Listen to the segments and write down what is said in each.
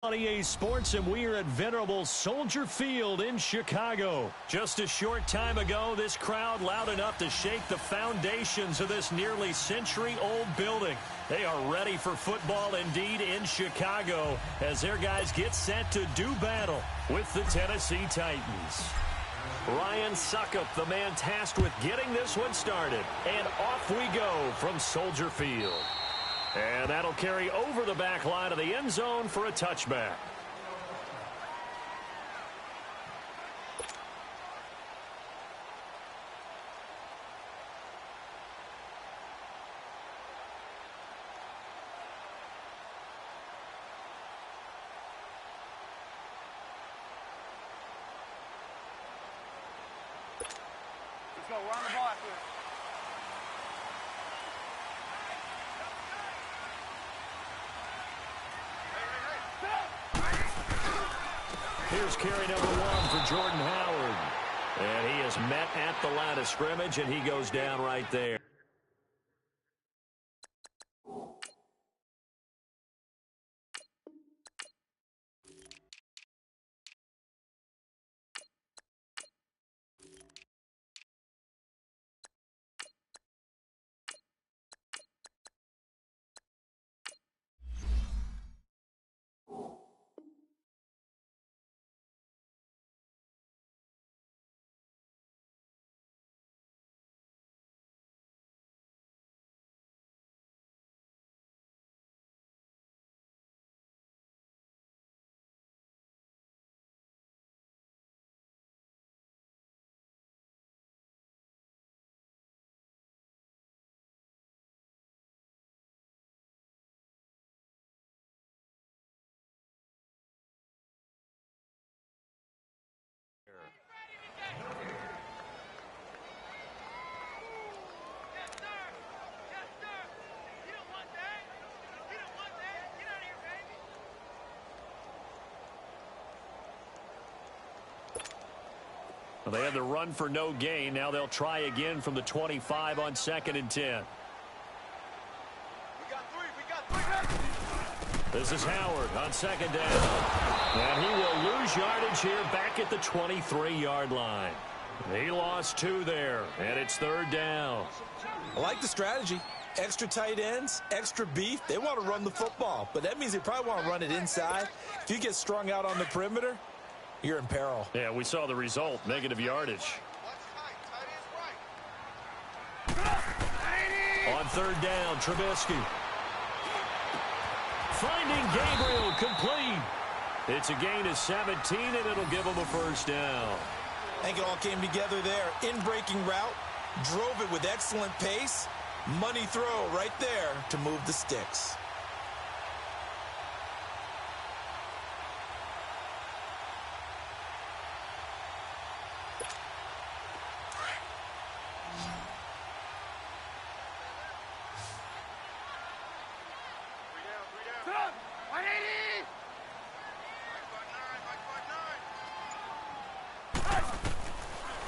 EA Sports, and we are at venerable Soldier Field in Chicago. Just a short time ago, this crowd loud enough to shake the foundations of this nearly century-old building. They are ready for football indeed in Chicago as their guys get set to do battle with the Tennessee Titans. Ryan Succop, the man tasked with getting this one started. And off we go from Soldier Field. And that'll carry over the back line of the end zone for a touchback. Let's go. We're on the ball after this. Here's carry number 1 for Jordan Howard. And he is met at the line of scrimmage, and he goes down right there. Well, they had the run for no gain. Now they'll try again from the 25 on 2nd and 10. This is Howard on 2nd down. And he will lose yardage here back at the 23-yard line. He lost 2 there, and it's 3rd down. I like the strategy. Extra tight ends, extra beef. They want to run the football, but that means they probably want to run it inside. If you get strung out on the perimeter, you're in peril. Yeah, we saw the result, negative yardage. On 3rd down, Trubisky. Finding Gabriel complete. It's a gain of 17, and it'll give him a 1st down. I think it all came together there. In-breaking route, drove it with excellent pace. Money throw right there to move the sticks.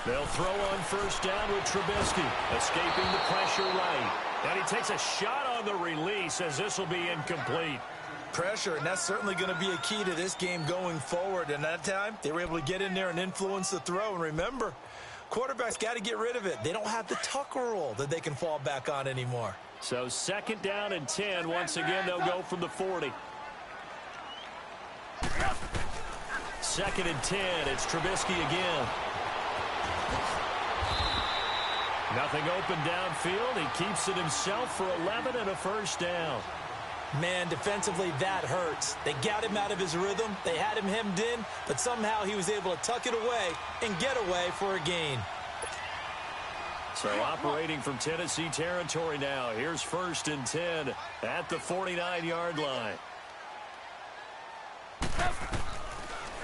They'll throw on 1st down with Trubisky, escaping the pressure right. And he takes a shot on the release as this will be incomplete. Pressure, and that's certainly going to be a key to this game going forward. And that time, they were able to get in there and influence the throw. And remember, quarterbacks got to get rid of it. They don't have the tuck rule that they can fall back on anymore. So 2nd down and 10. Once again, they'll go from the 40. 2nd and 10. It's Trubisky again. Nothing open downfield. He keeps it himself for 11 and a 1st down. Man, defensively, that hurts. They got him out of his rhythm. They had him hemmed in, but somehow he was able to tuck it away and get away for a gain. So operating from Tennessee territory now. Here's 1st and 10 at the 49-yard line.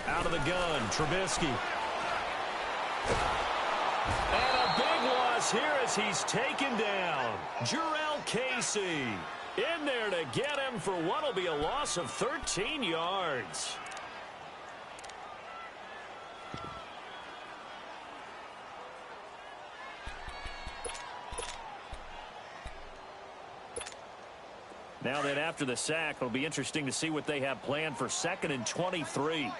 Out of the gun, Trubisky. And a big loss here as he's taken down. Jurrell Casey in there to get him for what will be a loss of 13 yards. Now then, after the sack, it'll be interesting to see what they have planned for 2nd and 23.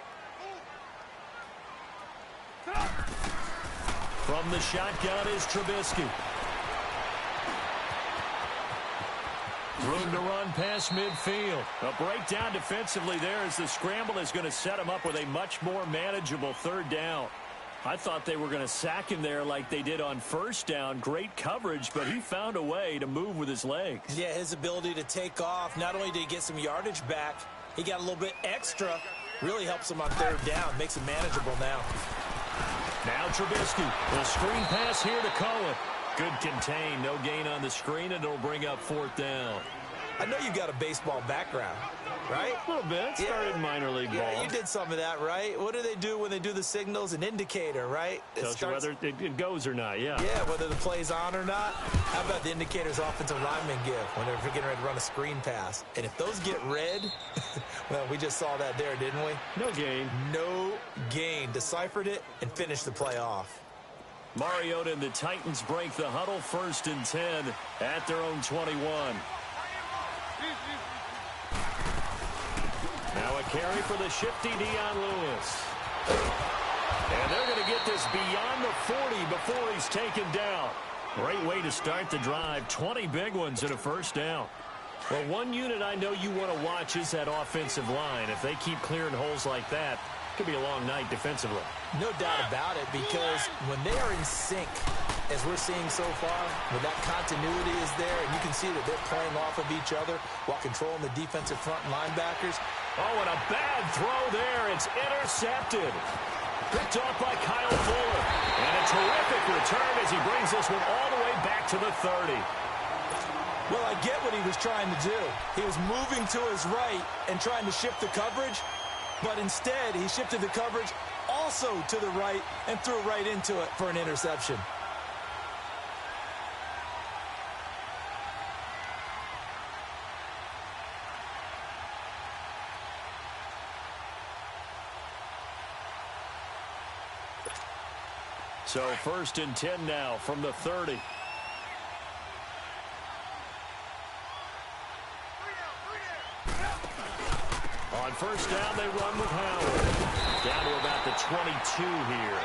From the shotgun is Trubisky. Room to run past midfield. A breakdown defensively there as the scramble is going to set him up with a much more manageable 3rd down. I thought they were going to sack him there like they did on 1st down. Great coverage, but he found a way to move with his legs. Yeah, his ability to take off. Not only did he get some yardage back, he got a little bit extra. Really helps him on 3rd down. Makes it manageable now. Now Trubisky. The screen pass here to Cohen. Good contain. No gain on the screen, and it'll bring up 4th down. I know you got a baseball background, right? A little bit. Started minor league ball. Yeah, you did some of that, right? What do they do when they do the signals? An indicator, right? Tells you whether it goes or not, yeah. Yeah, whether the play's on or not. How about the indicators offensive linemen give when they're getting ready to run a screen pass? And if those get red, well, we just saw that there, didn't we? No gain. No gain. Deciphered it and finished the play off. Mariota and the Titans break the huddle 1st and 10 at their own 21. Now a carry for the shifty Dion Lewis. And they're going to get this beyond the 40 before he's taken down. Great way to start the drive. 20 big ones and a 1st down. Well, one unit I know you want to watch is that offensive line. If they keep clearing holes like that, it could be a long night defensively. No doubt about it, because when they are in sync, as we're seeing so far, when that continuity is there, and you can see that they're playing off of each other while controlling the defensive front linebackers. Oh, and a bad throw there. It's intercepted. Picked off by Kyle Fuller. And a terrific return as he brings this one all the way back to the 30. Well, I get what he was trying to do. He was moving to his right and trying to shift the coverage, but instead he shifted the coverage also to the right and threw right into it for an interception. So 1st and 10 now from the 30. On 1st down, they run with Howard. Down to about the 22 here.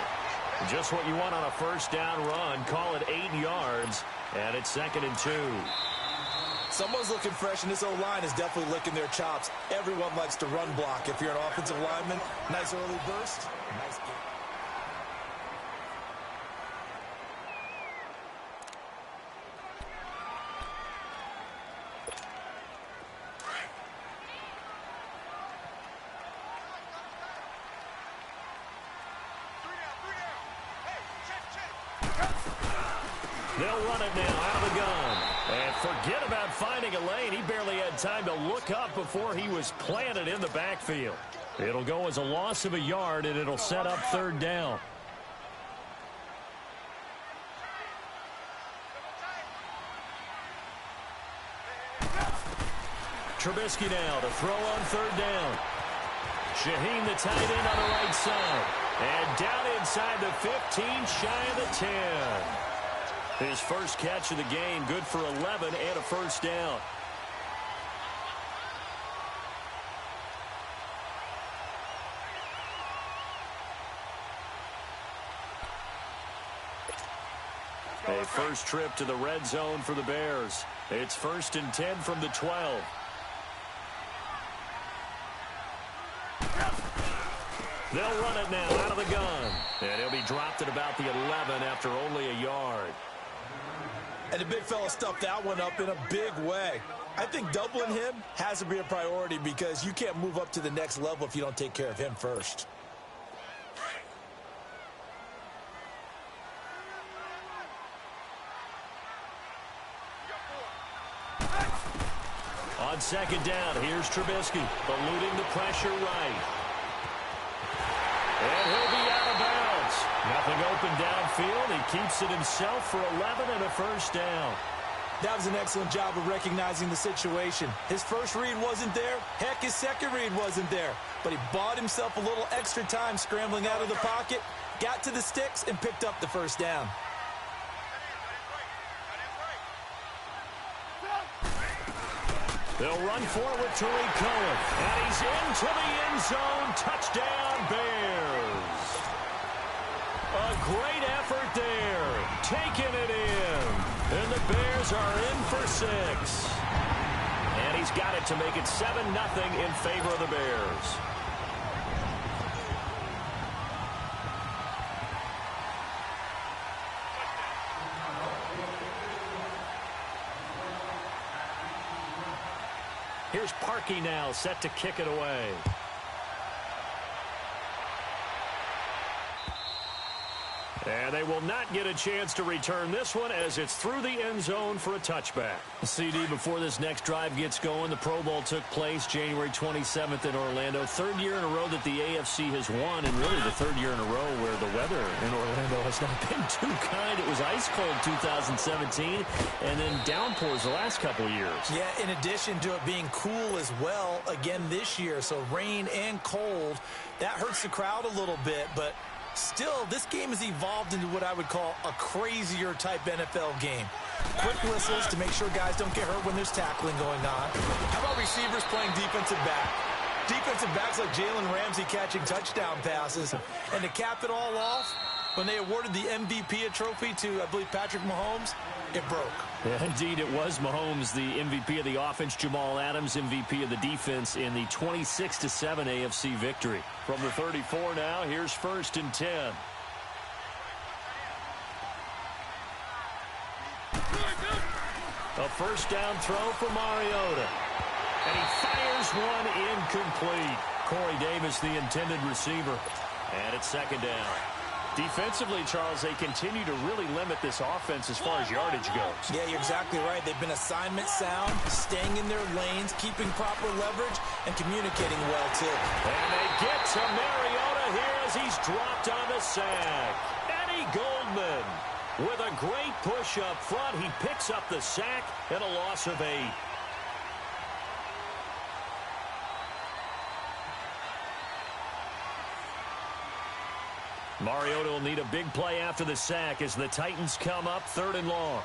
Just what you want on a 1st down run. Call it 8 yards, and it's 2nd and 2. Someone's looking fresh, and this O-line is definitely licking their chops. Everyone likes to run block. If you're an offensive lineman, nice early burst. Nice game. They'll run it now out of the gun. And forget about finding a lane. He barely had time to look up before he was planted in the backfield. It'll go as a loss of a yard, and it'll set up 3rd down. Trubisky now to throw on 3rd down. Shaheen, the tight end, on the right side. And down inside the 15, shy of the 10. His first catch of the game, good for 11 and a 1st down. A first trip to the red zone for the Bears. It's 1st and 10 from the 12. They'll run it now out of the gun. And he'll be dropped at about the 11 after only a yard. And the big fella stuffed that one up in a big way. I think doubling him has to be a priority because you can't move up to the next level if you don't take care of him first. On 2nd down, here's Trubisky, eluding the pressure right. And he'll be out of bounds. Nothing open downfield. He keeps it himself for 11 and a 1st down. That was an excellent job of recognizing the situation. His first read wasn't there. Heck, his second read wasn't there. But he bought himself a little extra time scrambling out of the pocket, got to the sticks, and picked up the 1st down. They'll run for it with Tariq Cohen. And he's into the end zone. Touchdown, Bears. A great effort there. Taking it in. And the Bears are in for 6. And he's got it to make it 7-0 in favor of the Bears. Here's Parkey now, set to kick it away. And they will not get a chance to return this one as it's through the end zone for a touchback. CD, before this next drive gets going, the Pro Bowl took place January 27th in Orlando. 3rd year in a row that the AFC has won, and really the 3rd year in a row where the weather in Orlando has not been too kind. It was ice cold 2017, and then downpours the last couple years. Yeah, in addition to it being cool as well again this year, so rain and cold, that hurts the crowd a little bit, but still, this game has evolved into what I would call a crazier type NFL game. Quick whistles to make sure guys don't get hurt when there's tackling going on. How about receivers playing defensive back? Defensive backs like Jalen Ramsey catching touchdown passes. And to cap it all off, when they awarded the MVP trophy to, I believe, Patrick Mahomes, it broke. Yeah, indeed, it was Mahomes, the MVP of the offense. Jamal Adams, MVP of the defense in the 26-7 AFC victory. From the 34 now, here's 1st and 10. A first down throw for Mariota. And he fires one incomplete. Corey Davis, the intended receiver. And it's 2nd down. Defensively, Charles, they continue to really limit this offense as far as yardage goes. Yeah, you're exactly right. They've been assignment sound, staying in their lanes, keeping proper leverage, and communicating well, too. And they get to Mariota here as he's dropped on the sack. Eddie Goldman with a great push up front. He picks up the sack and a loss of 8. Mariota will need a big play after the sack as the Titans come up 3rd and long.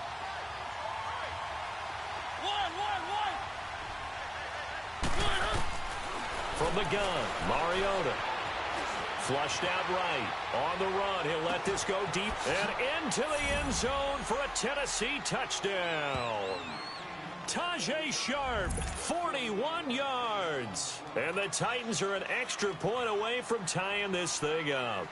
From the gun, Mariota. Flushed out right. On the run, he'll let this go deep and into the end zone for a Tennessee touchdown. Tajay Sharp, 41 yards. And the Titans are an extra point away from tying this thing up.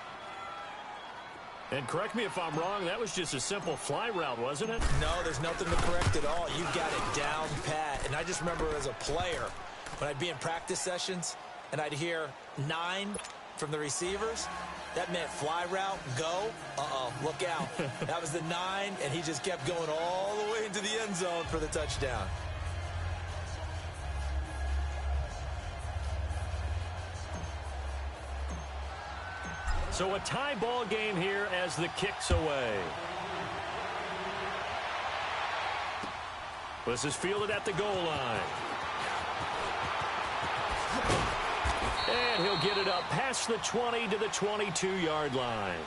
And correct me if I'm wrong, that was just a simple fly route, wasn't it? No, there's nothing to correct at all. You got it down pat. And I just remember as a player, when I'd be in practice sessions and I'd hear 9 from the receivers, that meant fly route, go. Uh-oh, look out. That was the 9, and he just kept going all the way into the end zone for the touchdown. So a tie ball game here as the kick's away. This is fielded at the goal line. And he'll get it up past the 20 to the 22-yard line.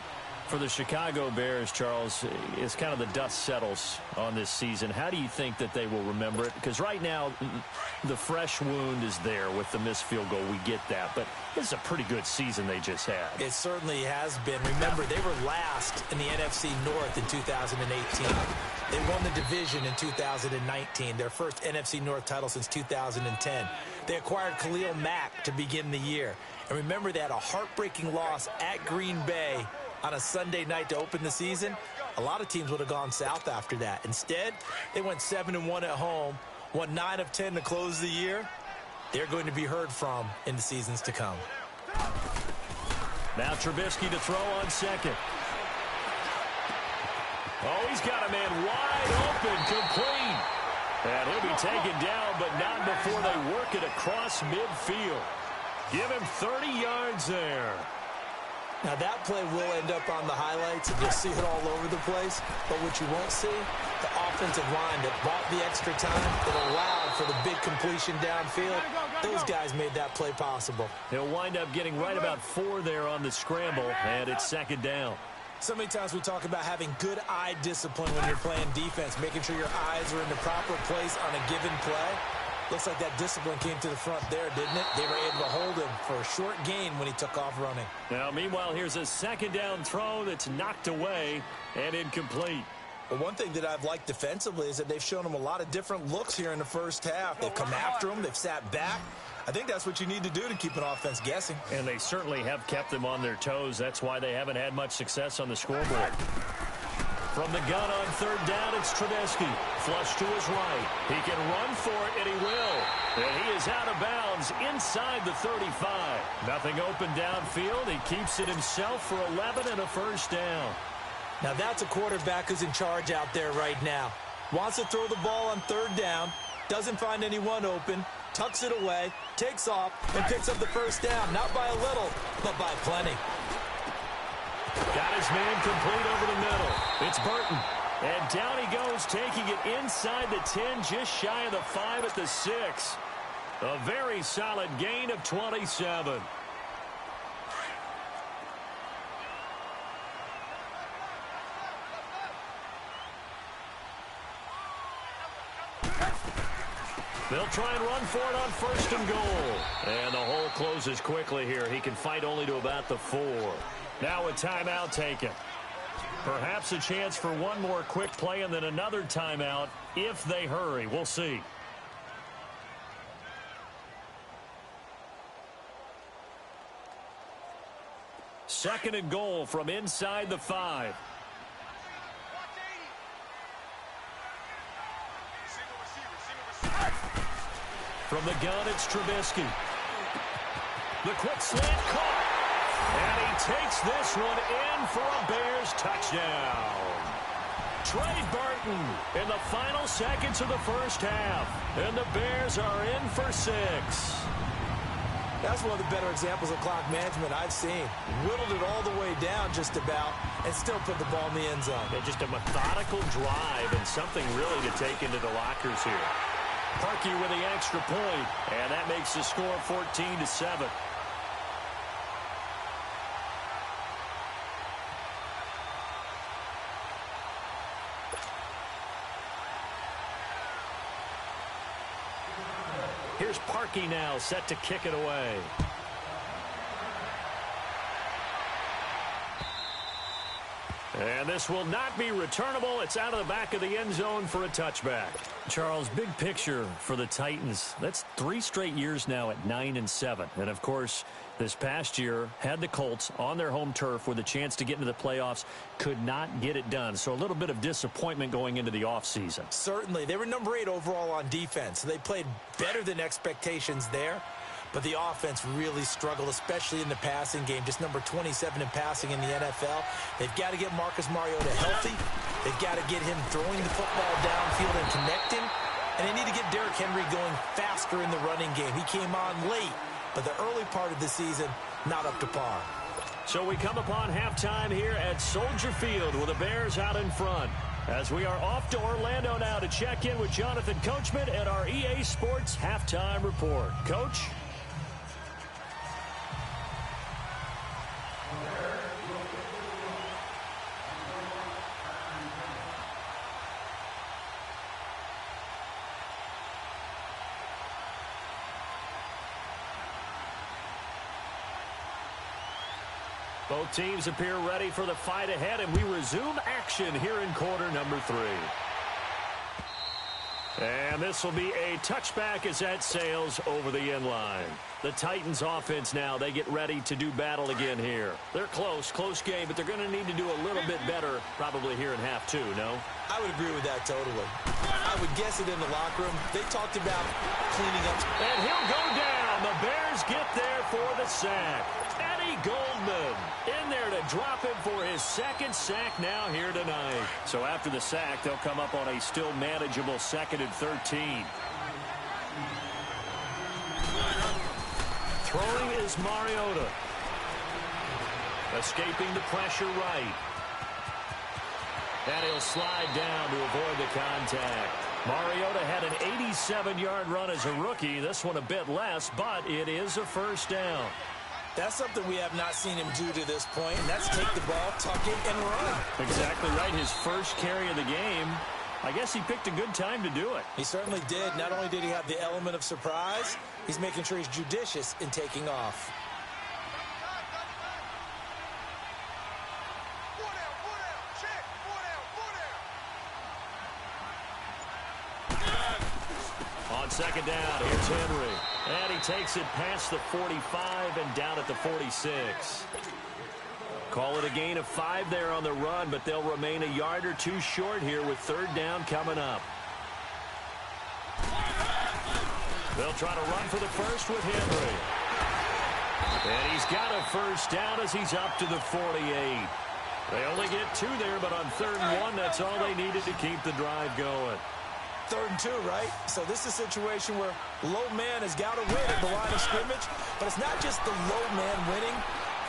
For the Chicago Bears, Charles, as kind of the dust settles on this season, how do you think that they will remember it? Because right now, the fresh wound is there with the missed field goal. We get that. But this is a pretty good season they just had. It certainly has been. Remember, they were last in the NFC North in 2018. They won the division in 2019, their first NFC North title since 2010. They acquired Khalil Mack to begin the year. And remember, they had a heartbreaking loss at Green Bay on a Sunday night to open the season. A lot of teams would have gone south after that. Instead, they went 7-1 at home, won 9 of 10 to close the year. They're going to be heard from in the seasons to come. Now Trubisky to throw on second. Oh, he's got a man wide open, complete. And he'll be taken down, but not before they work it across midfield. Give him 30 yards there. Now, that play will end up on the highlights, and you'll see it all over the place. But what you won't see, the offensive line that bought the extra time, that allowed for the big completion downfield, those guys made that play possible. He'll wind up getting right about 4 there on the scramble, and it's 2nd down. So many times we talk about having good eye discipline when you're playing defense, making sure your eyes are in the proper place on a given play. Looks like that discipline came to the front there, didn't it? They were able to hold him for a short gain when he took off running. Now, meanwhile, here's a second down throw that's knocked away and incomplete. Well, one thing that I've liked defensively is that they've shown him a lot of different looks here in the first half. They've come after him. They've sat back. I think that's what you need to do to keep an offense guessing. And they certainly have kept them on their toes. That's why they haven't had much success on the scoreboard. From the gun on third down, it's Trubisky. Flush to his right. He can run for it, and he will. And he is out of bounds inside the 35. Nothing open downfield. He keeps it himself for 11 and a first down. Now that's a quarterback who's in charge out there right now. Wants to throw the ball on third down. Doesn't find anyone open. Tucks it away. Takes off and picks up the first down. Not by a little, but by plenty. Got his man complete over the middle. It's Burton. And down he goes, taking it inside the 10, just shy of the 5 at the 6. A very solid gain of 27. They'll try and run for it on first and goal. And the hole closes quickly here. He can fight only to about the 4. Now a timeout taken. Perhaps a chance for one more quick play and then another timeout if they hurry. We'll see. Second and goal from inside the 5. From the gun, it's Trubisky. The quick slant caught. And he takes this one in for a Bears touchdown. Trey Burton in the final seconds of the first half. And the Bears are in for 6. That's one of the better examples of clock management I've seen. Whittled it all the way down just about and still put the ball in the end zone. And just a methodical drive and something really to take into the lockers here. Parkey with the extra point, and that makes the score 14-7. Here's Parkey now, set to kick it away. And this will not be returnable. It's out of the back of the end zone for a touchback. Charles, big picture for the Titans. That's 3 straight years now at 9-7. And, of course, this past year had the Colts on their home turf with a chance to get into the playoffs. Could not get it done. So a little bit of disappointment going into the offseason. Certainly. They were number 8 overall on defense. They played better than expectations there. But the offense really struggled, especially in the passing game. Just number 27 in passing in the NFL. They've got to get Marcus Mariota healthy. They've got to get him throwing the football downfield and connecting. And they need to get Derrick Henry going faster in the running game. He came on late, but the early part of the season, not up to par. So we come upon halftime here at Soldier Field with the Bears out in front. As we are off to Orlando now to check in with Jonathan Coachman at our EA Sports Halftime Report. Coach? Both teams appear ready for the fight ahead, and we resume action here in quarter number 3. And this will be a touchback as that sails over the end line. The Titans offense now, they get ready to do battle again here. They're close game, but they're going to need to do a little bit better probably here in half 2, no? I would agree with that totally. I would guess it in the locker room. They talked about cleaning up. And he'll go down. The Bears get there for the sack. Eddie Goldman in there to drop him for his second sack now here tonight. So after the sack, they'll come up on a still manageable 2nd and 13. Throwing is Mariota. Escaping the pressure right. And he'll slide down to avoid the contact. Mariota had an 87-yard run as a rookie. This one a bit less, but it is a first down. That's something we have not seen him do to this point, and that's take the ball, tuck it, and run. Exactly right. His first carry of the game. I guess he picked a good time to do it. He certainly did. Not only did he have the element of surprise, he's making sure he's judicious in taking off. On second down, here's Henry. And he takes it past the 45 and down at the 46. Call it a gain of 5 there on the run, but they'll remain a yard or two short here with third down coming up. They'll try to run for the first with Henry. And he's got a first down as he's up to the 48. They only get 2 there, but on 3rd and 1, that's all they needed to keep the drive going. 3rd and 2, right? So this is a situation where low man has got to win at the line of scrimmage, but it's not just the low man winning.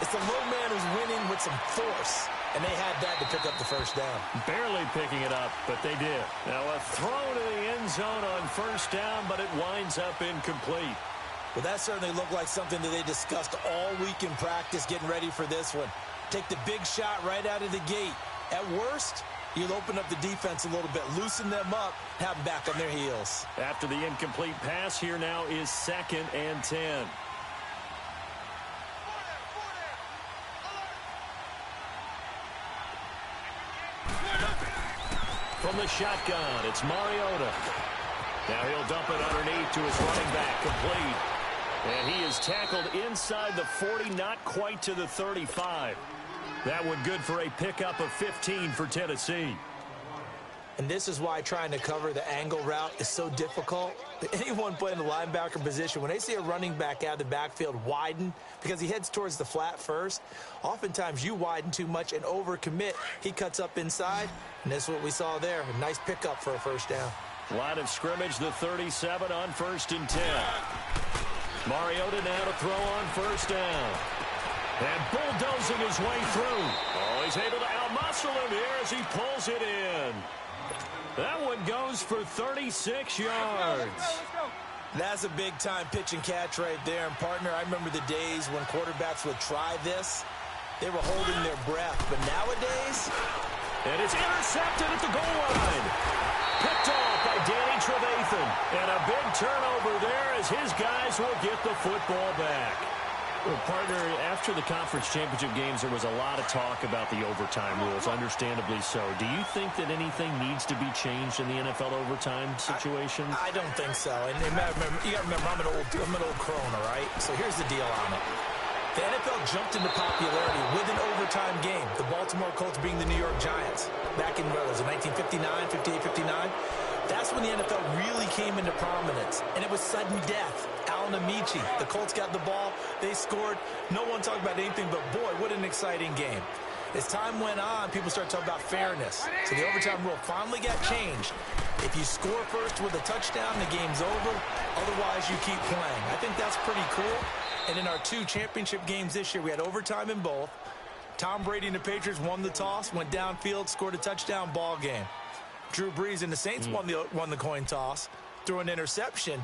It's the low man who's winning with some force, and they had that to pick up the first down. Barely picking it up, but they did. Now a throw to the end zone on first down, but it winds up incomplete. Well, that certainly looked like something that they discussed all week in practice, getting ready for this one. Take the big shot right out of the gate. At worst, you'll open up the defense a little bit, loosen them up, have them back on their heels. After the incomplete pass, here now is 2nd and 10. From the shotgun, it's Mariota. Now he'll dump it underneath to his running back, complete. And he is tackled inside the 40, not quite to the 35. That one good for a pickup of 15 for Tennessee. And this is why trying to cover the angle route is so difficult. Anyone playing the linebacker position, when they see a running back out of the backfield widen because he heads towards the flat first, oftentimes you widen too much and overcommit. He cuts up inside, and this is what we saw there. A nice pickup for a first down. Line of scrimmage, the 37 on 1st and 10. Mariota now to throw on first down. And bulldozing his way through. Oh, he's able to outmuscle him here as he pulls it in. That one goes for 36 yards. That's a big-time pitch and catch right there. And, partner, I remember the days when quarterbacks would try this. They were holding their breath. But nowadays... And it's intercepted at the goal line. Picked off by Danny Trevathan. And a big turnover there as his guys will get the football back. Well, partner, after the conference championship games, there was a lot of talk about the overtime rules, understandably so. Do you think that anything needs to be changed in the NFL overtime situation? I don't think so. And you got to remember, I'm an old crone, all right? So here's the deal on it. The NFL jumped into popularity with an overtime game, the Baltimore Colts being the New York Giants. Back in, what was it, 1959, 58, 59? That's when the NFL really came into prominence, and it was sudden death. Alan Amici, the Colts got the ball, they scored. No one talked about anything but, boy, what an exciting game. As time went on, people started talking about fairness. So the overtime rule finally got changed. If you score first with a touchdown, the game's over. Otherwise, you keep playing. I think that's pretty cool. And in our 2 championship games this year, we had overtime in both. Tom Brady and the Patriots won the toss, went downfield, scored a touchdown, ball game. Drew Brees and the Saints won the coin toss, threw an interception.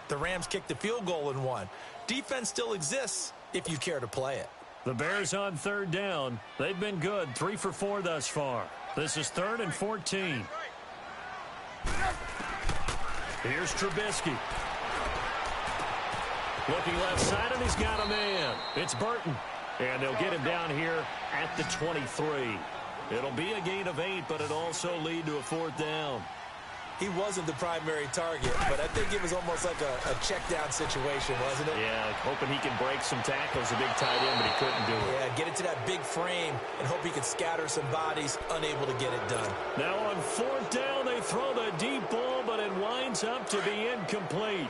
The Rams kicked the field goal and won. Defense still exists if you care to play it. The Bears on 3rd down. They've been good, 3 for 4 thus far. This is 3rd and 14. Here's Trubisky. Looking left side, and he's got a man. It's Burton. And they'll get him down here at the 23. It'll be a gain of 8, but it'll also lead to a 4th down. He wasn't the primary target, but I think it was almost like a check-down situation, wasn't it? Yeah, hoping he can break some tackles, a big tight end, but he couldn't do it. Yeah, get it to that big frame and hope he can scatter some bodies, unable to get it done. Now on 4th down, they throw the deep ball, but it winds up to be incomplete.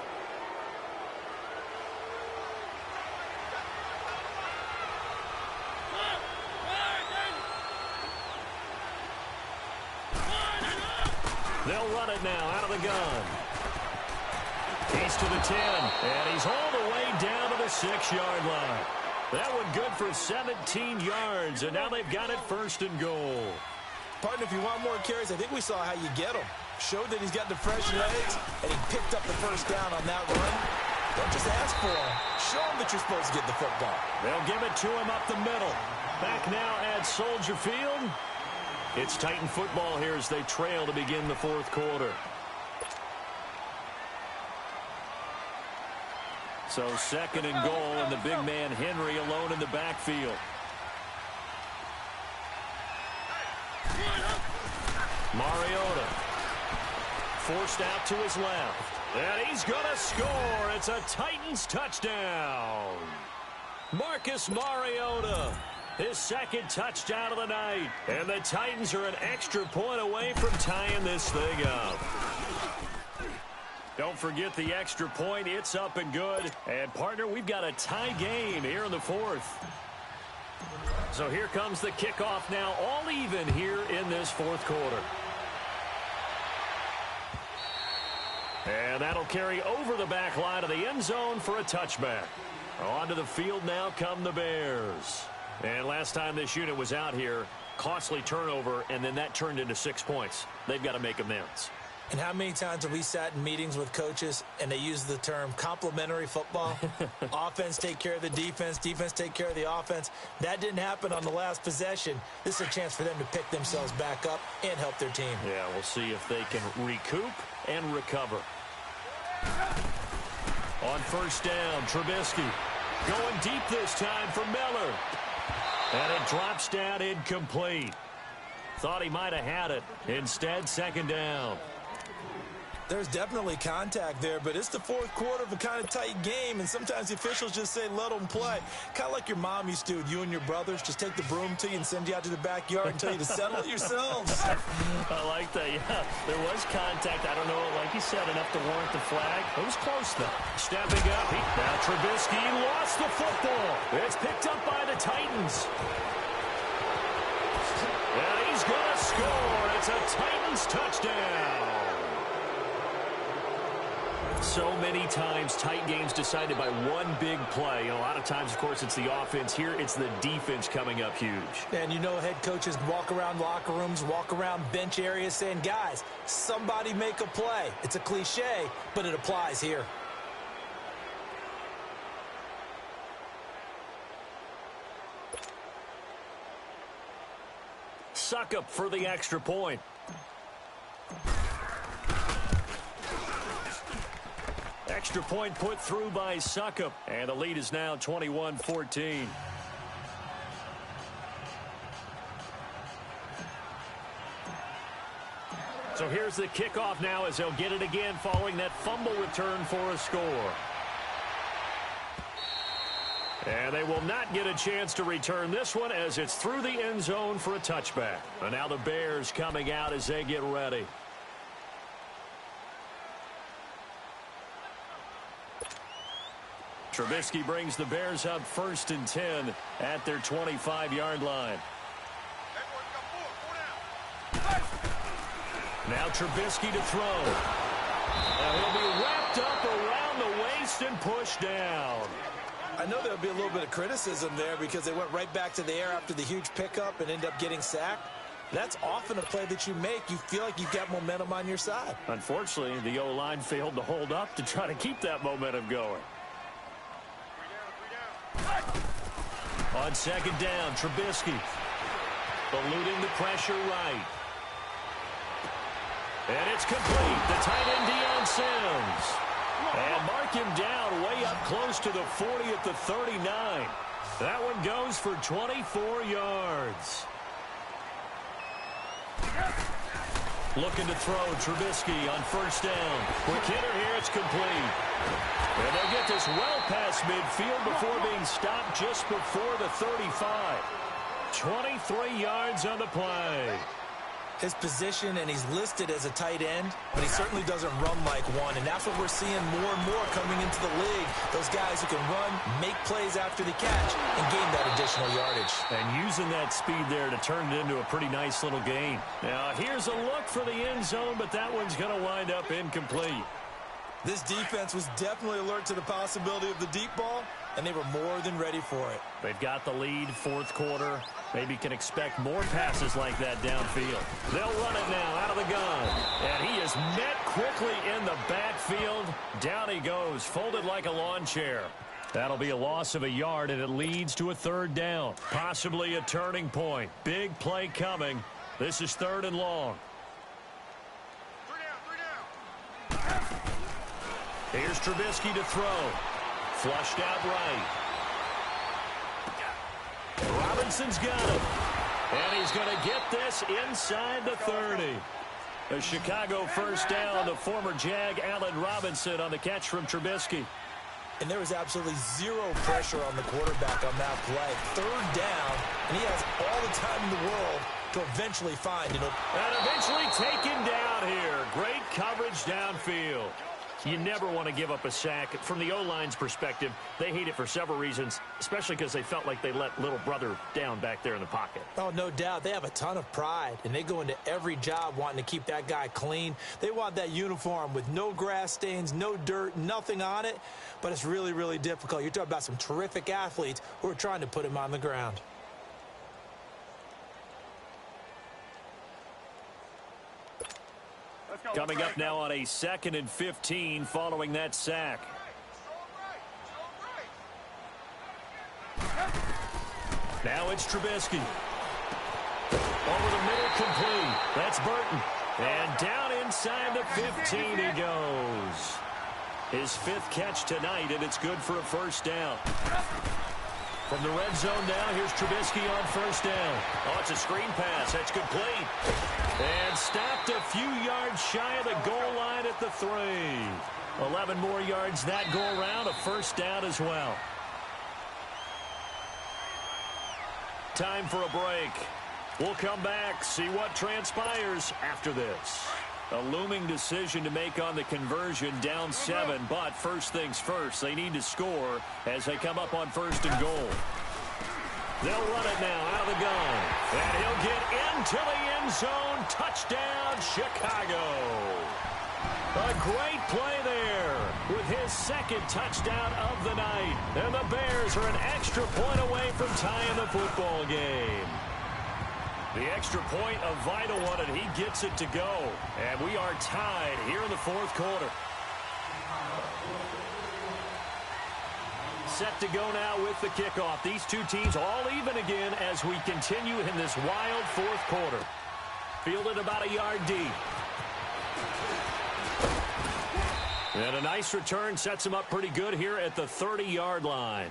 They'll run it now out of the gun. He's to the 10, and he's all the way down to the 6-yard line. That one good for 17 yards, and now they've got it 1st and goal. Partner, if you want more carries, I think we saw how you get him. Showed that he's got the fresh legs, and he picked up the first down on that run. Don't just ask for him. Show him that you're supposed to get the football. They'll give it to him up the middle. Back now at Soldier Field. It's Titan football here as they trail to begin the fourth quarter. So second and goal, and the big man Henry alone in the backfield. Mariota forced out to his left. And he's going to score. It's a Titans touchdown. Marcus Mariota, his second touchdown of the night. And the Titans are an extra point away from tying this thing up. Don't forget the extra point. It's up and good. And, partner, we've got a tie game here in the fourth. So here comes the kickoff now, all even here in this fourth quarter. And that'll carry over the back line of the end zone for a touchback. Onto the field now come the Bears. And last time this unit was out here, costly turnover, and then that turned into 6 points. They've got to make amends. And how many times have we sat in meetings with coaches and they use the term complementary football? Offense take care of the defense, defense take care of the offense. That didn't happen on the last possession. This is a chance for them to pick themselves back up and help their team. Yeah, we'll see if they can recoup and recover. On first down, Trubisky going deep this time for Miller. And it drops down incomplete. Thought he might have had it. Instead, second down. There's definitely contact there, but it's the fourth quarter of a kind of tight game, and sometimes the officials just say, let them play. Kind of like your mom used to, you and your brothers, just take the broom to you and send you out to the backyard and tell you to settle it yourselves. I like that, yeah. There was contact. I don't know, like you said, enough to warrant the flag. It was close, though. Stepping up, now Trubisky lost the football. It's picked up by the Titans. And he's going to score. It's a Titans touchdown. So many times, tight games decided by one big play. A lot of times, of course, it's the offense. Here, it's the defense coming up huge. And you know head coaches walk around locker rooms, walk around bench areas saying, guys, somebody make a play. It's a cliche, but it applies here. Succop for the extra point. Extra point put through by Succop. And the lead is now 21-14. So here's the kickoff now as they'll get it again following that fumble return for a score. And they will not get a chance to return this one as it's through the end zone for a touchback. And now the Bears coming out as they get ready. Trubisky brings the Bears up 1st and 10 at their 25-yard line. Now Trubisky to throw. Now he'll be wrapped up around the waist and pushed down. I know there'll be a little bit of criticism there because they went right back to the air after the huge pickup and ended up getting sacked. That's often a play that you make. You feel like you've got momentum on your side. Unfortunately, the O-line failed to hold up to try to keep that momentum going. On second down, Trubisky eluding the pressure right. And it's complete. The tight end, Deion Sims. And mark him down way up close to the 40 at the 39. That one goes for 24 yards. Looking to throw, Trubisky on first down. Quick hitter here, it's complete. And they'll get this well past midfield before being stopped just before the 35. 23 yards on the play. His position, and he's listed as a tight end, but he certainly doesn't run like one, and that's what we're seeing more and more coming into the league. Those guys who can run, make plays after the catch, and gain that additional yardage. And using that speed there to turn it into a pretty nice little gain. Now, here's a look for the end zone, but that one's going to wind up incomplete. This defense was definitely alert to the possibility of the deep ball, and they were more than ready for it. They've got the lead, fourth quarter. Maybe can expect more passes like that downfield. They'll run it now out of the gun. And he is met quickly in the backfield. Down he goes, folded like a lawn chair. That'll be a loss of a yard, and it leads to a third down. Possibly a turning point. Big play coming. This is 3rd and long. Here's Trubisky to throw. Flushed out right. Robinson's got it. And he's going to get this inside the 30. A Chicago first down to former Jag Allen Robinson on the catch from Trubisky. And there was absolutely zero pressure on the quarterback on that play. 3rd down, and he has all the time in the world to eventually find it. And eventually taken down here. Great coverage downfield. You never want to give up a sack. From the O-line's perspective, they hate it for several reasons, especially because they felt like they let little brother down back there in the pocket. Oh, no doubt. They have a ton of pride, and they go into every job wanting to keep that guy clean. They want that uniform with no grass stains, no dirt, nothing on it, but it's really, really difficult. You're talking about some terrific athletes who are trying to put him on the ground. Coming up now on a 2nd and 15 following that sack. Now it's Trubisky. Over the middle, complete. That's Burton. And down inside the 15 he goes. His 5th catch tonight, and it's good for a first down. From the red zone now, here's Trubisky on first down. Oh, it's a screen pass. That's complete. And stopped a few yards shy of the goal line at the 3. 11 more yards that go around, a first down as well. Time for a break. We'll come back, see what transpires after this. A looming decision to make on the conversion, down 7, but first things first, they need to score as they come up on 1st and goal. They'll run it now out of the gun, and he'll get into the end zone. Touchdown, Chicago. A great play there with his 2nd touchdown of the night, and the Bears are an extra point away from tying the football game. The extra point, a vital one, and he gets it to go. And we are tied here in the 4th quarter. Set to go now with the kickoff. These two teams all even again as we continue in this wild 4th quarter. Fielded about a yard deep. And a nice return sets him up pretty good here at the 30-yard line.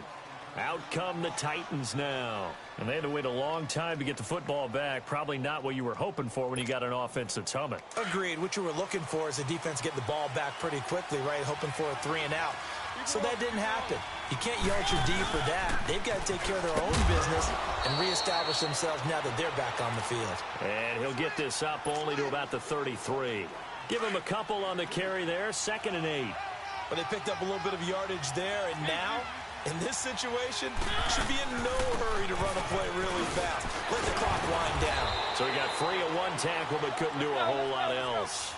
Out come the Titans now. And they had to wait a long time to get the football back. Probably not what you were hoping for when you got an offense that's humming. Agreed. What you were looking for is the defense getting the ball back pretty quickly, right? Hoping for a 3 and out. So that didn't happen. You can't yell at your D for that. They've got to take care of their own business and reestablish themselves now that they're back on the field. And he'll get this up only to about the 33. Give him a couple on the carry there. 2nd and 8. But they picked up a little bit of yardage there, and now, in this situation, should be in no hurry to run a play really fast. Let the clock wind down. So he got free of 1 tackle but couldn't do a whole lot else.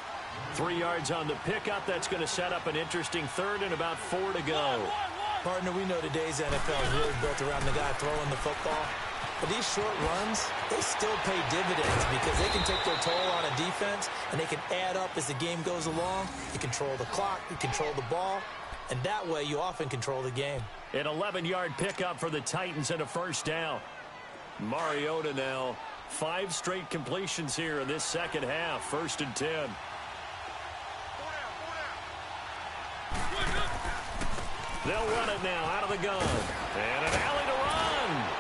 3 yards on the pickup. That's going to set up an interesting 3rd and about 4 to go. Partner, we know today's NFL is really built around the guy throwing the football. But these short runs, they still pay dividends because they can take their toll on a defense, and they can add up as the game goes along. You control the clock, you control the ball, and that way you often control the game. An 11-yard pickup for the Titans and a first down. Mariota now. 5 straight completions here in this 2nd half. 1st and 10. They'll run it now out of the gun. And an alley to run.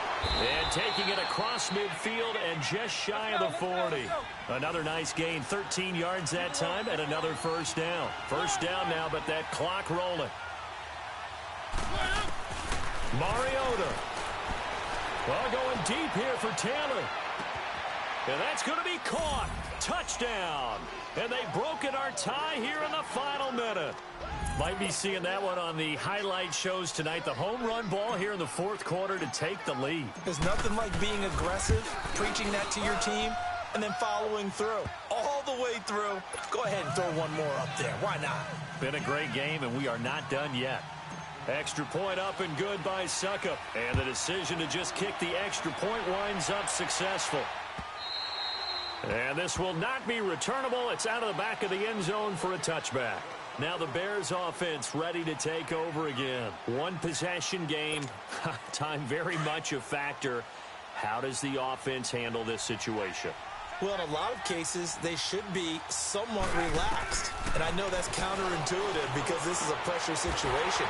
And taking it across midfield and just shy of the 40. Another nice gain. 13 yards that time and another first down. First down now, but that clock rolling. Mariota. Well, going deep here for Taylor. And that's going to be caught. Touchdown. And they've broken our tie here in the final minute. Might be seeing that one on the highlight shows tonight. The home run ball here in the 4th quarter to take the lead. There's nothing like being aggressive, preaching that to your team, and then following through. All the way through. Go ahead and throw one more up there. Why not? Been a great game, and we are not done yet. Extra point up and good by Succop. And the decision to just kick the extra point winds up successful. And this will not be returnable. It's out of the back of the end zone for a touchback. Now the Bears offense ready to take over again. 1 possession game. Time very much a factor. How does the offense handle this situation? Well, in a lot of cases, they should be somewhat relaxed. And I know that's counterintuitive because this is a pressure situation.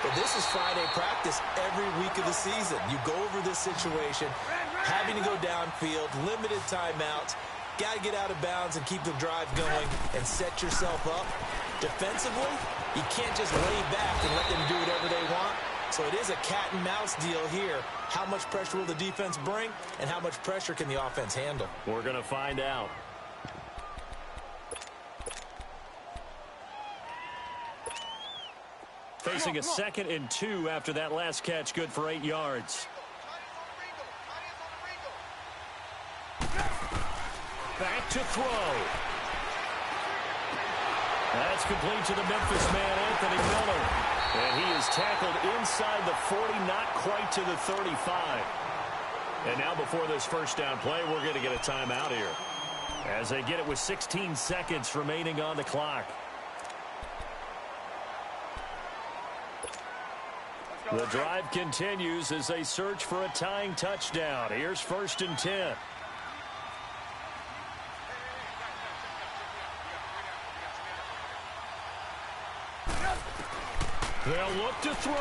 But this is Friday practice every week of the season. You go over this situation, having to go downfield, limited timeouts, got to get out of bounds and keep the drive going and set yourself up. Defensively, you can't just lay back and let them do whatever they want. So it is a cat and mouse deal here. How much pressure will the defense bring, and how much pressure can the offense handle? We're going to find out. Facing a 2nd and 2 after that last catch, good for 8 yards. Back to throw. That's complete to the Memphis man, Anthony Miller. And he is tackled inside the 40, not quite to the 35. And now before this first down play, we're going to get a timeout here, as they get it with 16 seconds remaining on the clock. The drive continues as they search for a tying touchdown. Here's 1st and 10. They'll look to throw.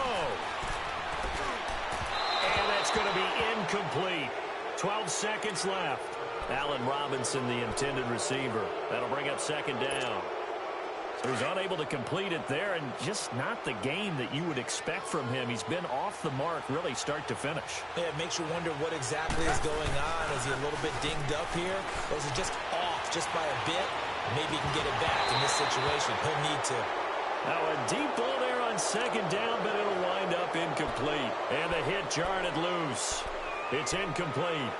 And that's going to be incomplete. 12 seconds left. Allen Robinson, the intended receiver. That'll bring up 2nd down. So he's unable to complete it there, and just not the game that you would expect from him. He's been off the mark really start to finish. Yeah, it makes you wonder what exactly is going on. Is he a little bit dinged up here? Or is it just off just by a bit? Maybe he can get it back in this situation. He'll need to. Now a deep ball there on 2nd down, but it'll wind up incomplete. And the hit jarred it loose. It's incomplete.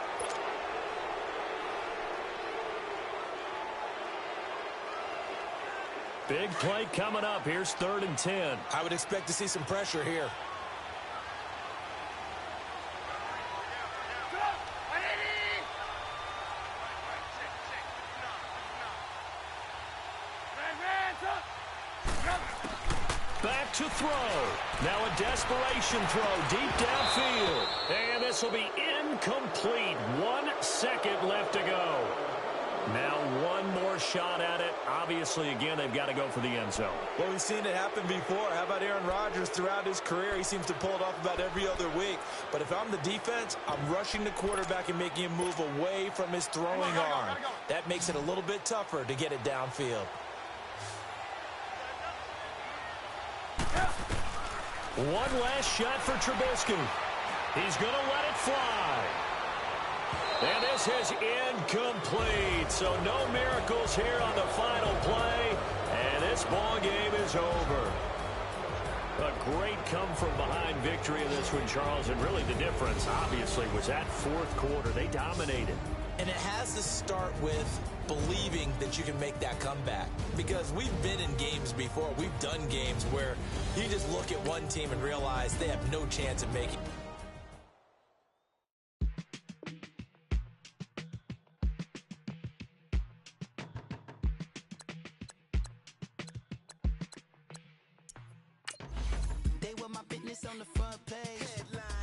Big play coming up. Here's 3rd and 10. I would expect to see some pressure here. Back to throw. Now a desperation throw deep downfield. And this will be incomplete. 1 second left to go. Now one more shot at it. Obviously, again, they've got to go for the end zone. Well, we've seen it happen before. How about Aaron Rodgers throughout his career? He seems to pull it off about every other week. But if I'm the defense, I'm rushing the quarterback and making him move away from his throwing arm. That makes it a little bit tougher to get it downfield. One last shot for Trubisky. He's going to let it fly. And this is incomplete. So no miracles here on the final play. And this ball game is over. A great come-from-behind victory in this one, Charles. And really the difference, obviously, was that 4th quarter. They dominated. And it has to start with believing that you can make that comeback. Because we've been in games before. We've done games where you just look at one team and realize they have no chance of making it. On the front page. Headline.